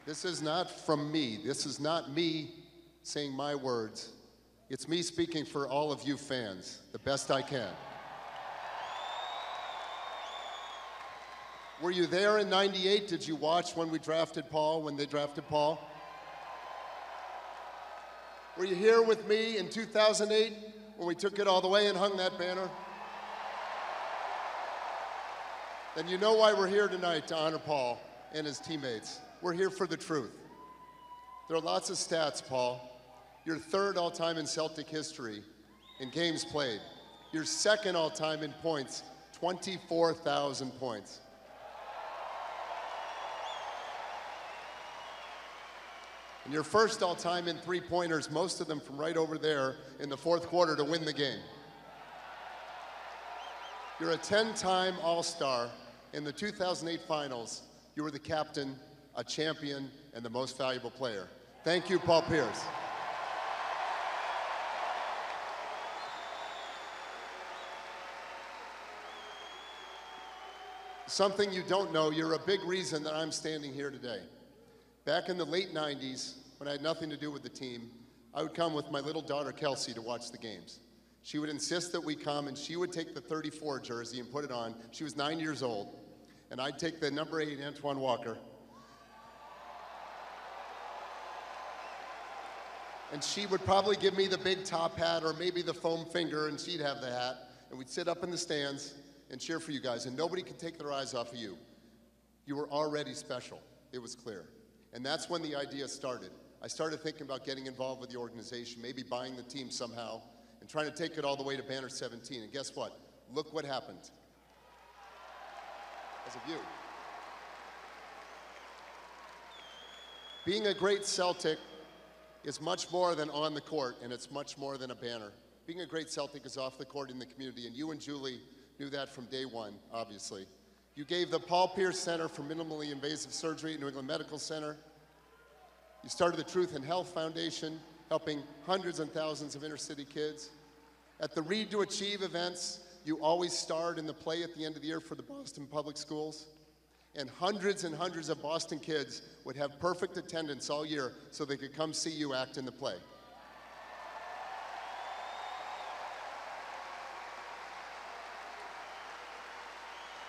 This is not from me. This is not me saying my words. It's me speaking for all of you fans, the best I can. Were you there in '98? Did you watch when we drafted Paul, when they drafted Paul? Were you here with me in 2008 when we took it all the way and hung that banner? Then you know why we're here tonight, to honor Paul and his teammates. We're here for the truth. There are lots of stats, Paul. You're third all-time in Celtic history in games played. You're second all-time in points, 24,000 points. And you're first all-time in three-pointers, most of them from right over there in the fourth quarter to win the game. You're a 10-time All-Star. In the 2008 finals, you were the captain, a champion, and the most valuable player. Thank you, Paul Pierce. Something you don't know, you're a big reason that I'm standing here today. Back in the late 90s, when I had nothing to do with the team, I would come with my little daughter, Kelsey, to watch the games. She would insist that we come, and she would take the 34 jersey and put it on. She was 9 years old, and I'd take the number 8, Antoine Walker. And she would probably give me the big top hat or maybe the foam finger, and she'd have the hat. And we'd sit up in the stands and cheer for you guys, and nobody could take their eyes off of you. You were already special. It was clear. And that's when the idea started. I started thinking about getting involved with the organization, maybe buying the team somehow, and trying to take it all the way to Banner 17. And guess what? Look what happened. Because of you. Being a great Celtic is much more than on the court, and it's much more than a banner. Being a great Celtic is off the court in the community, and you and Julie knew that from day one, obviously. You gave the Paul Pierce Center for Minimally Invasive Surgery at New England Medical Center. You started the Truth and Health Foundation, helping hundreds and thousands of inner city kids. At the Read to Achieve events, you always starred in the play at the end of the year for the Boston Public Schools. And hundreds of Boston kids would have perfect attendance all year so they could come see you act in the play.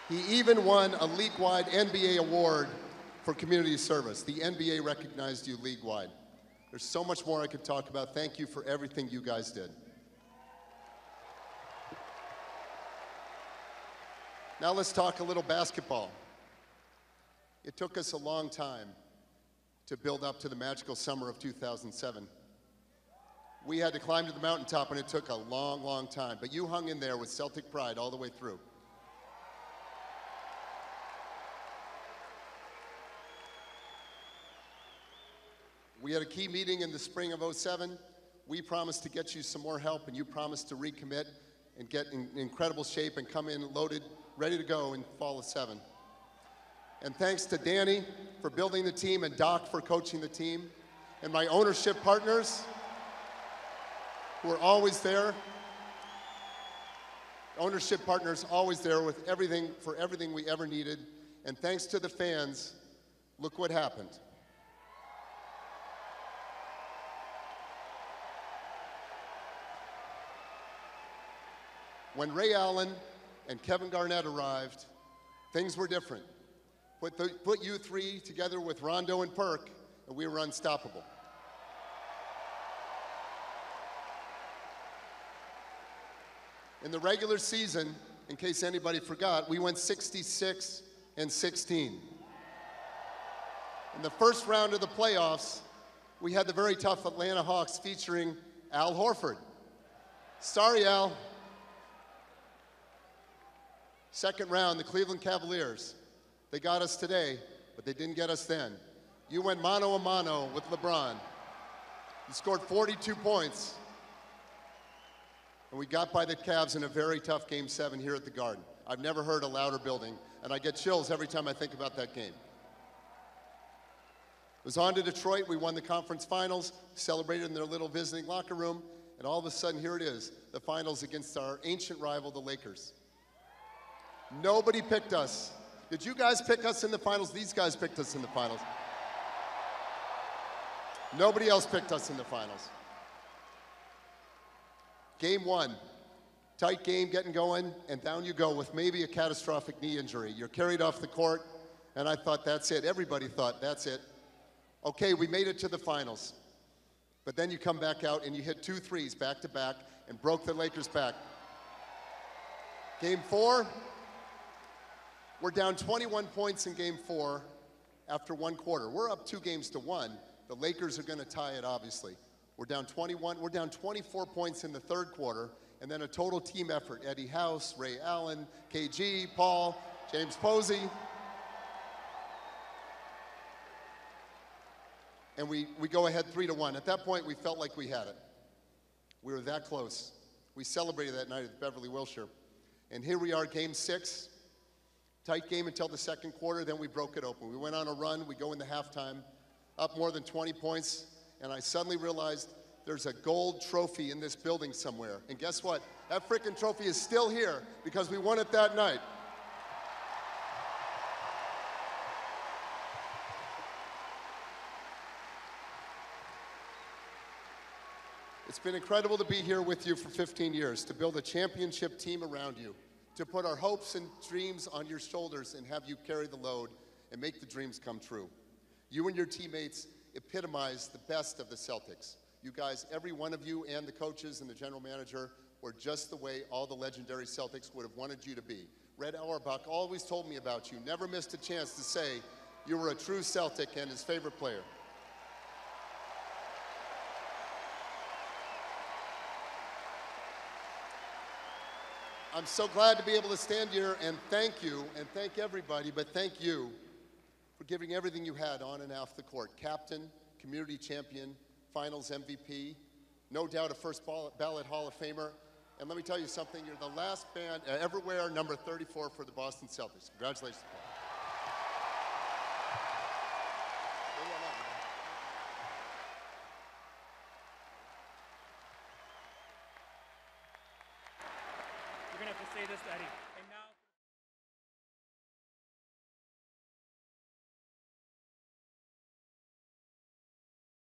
He even won a league-wide NBA award for community service. The NBA recognized you league-wide. There's so much more I could talk about. Thank you for everything you guys did. Now let's talk a little basketball. It took us a long time to build up to the magical summer of 2007. We had to climb to the mountaintop, and it took a long, long time. But you hung in there with Celtic pride all the way through. We had a key meeting in the spring of '07. We promised to get you some more help, and you promised to recommit and get in incredible shape and come in loaded, ready to go in fall of '07. And thanks to Danny for building the team and Doc for coaching the team, and my ownership partners who are always there. Ownership partners always there with everything, for everything we ever needed. And thanks to the fans, look what happened. When Ray Allen and Kevin Garnett arrived, things were different. Put you three together with Rondo and Perk, and we were unstoppable. In the regular season, in case anybody forgot, we went 66-16. In the first round of the playoffs, we had the very tough Atlanta Hawks featuring Al Horford. Sorry, Al. Second round, the Cleveland Cavaliers. They got us today, but they didn't get us then. You went mano a mano with LeBron. You scored 42 points. And we got by the Cavs in a very tough Game 7 here at the Garden. I've never heard a louder building, and I get chills every time I think about that game. It was on to Detroit. We won the conference finals, celebrated in their little visiting locker room, and all of a sudden, here it is, the finals against our ancient rival, the Lakers. Nobody picked us. Did you guys pick us in the finals? These guys picked us in the finals. Nobody else picked us in the finals. Game one, tight game, getting going, and down you go with maybe a catastrophic knee injury. You're carried off the court, and I thought, that's it. Everybody thought, that's it. Okay, we made it to the finals. But then you come back out and you hit 2 threes back to back and broke the Lakers back. Game 4, we're down 21 points in game 4 after 1 quarter. We're up 2 games to 1. The Lakers are going to tie it, obviously. We're down 24 points in the 3rd quarter, and then a total team effort. Eddie House, Ray Allen, KG, Paul, James Posey. And we go ahead 3-1. At that point, we felt like we had it. We were that close. We celebrated that night at Beverly Wilshire. And here we are, game 6. Tight game until the 2nd quarter, then we broke it open. We went on a run, we go into halftime, up more than 20 points, and I suddenly realized there's a gold trophy in this building somewhere. And guess what? That frickin' trophy is still here because we won it that night. It's been incredible to be here with you for 15 years, to build a championship team around you, to put our hopes and dreams on your shoulders and have you carry the load and make the dreams come true. You and your teammates epitomize the best of the Celtics. You guys, every one of you and the coaches and the general manager were just the way all the legendary Celtics would have wanted you to be. Red Auerbach always told me about you, never missed a chance to say you were a true Celtic and his favorite player. I'm so glad to be able to stand here and thank you and thank everybody, but thank you for giving everything you had on and off the court. Captain, community champion, finals MVP, no doubt a first ballot Hall of Famer. And let me tell you something, you're the last band ever wear number 34 for the Boston Celtics. Congratulations. You're going to have to say this to Eddie.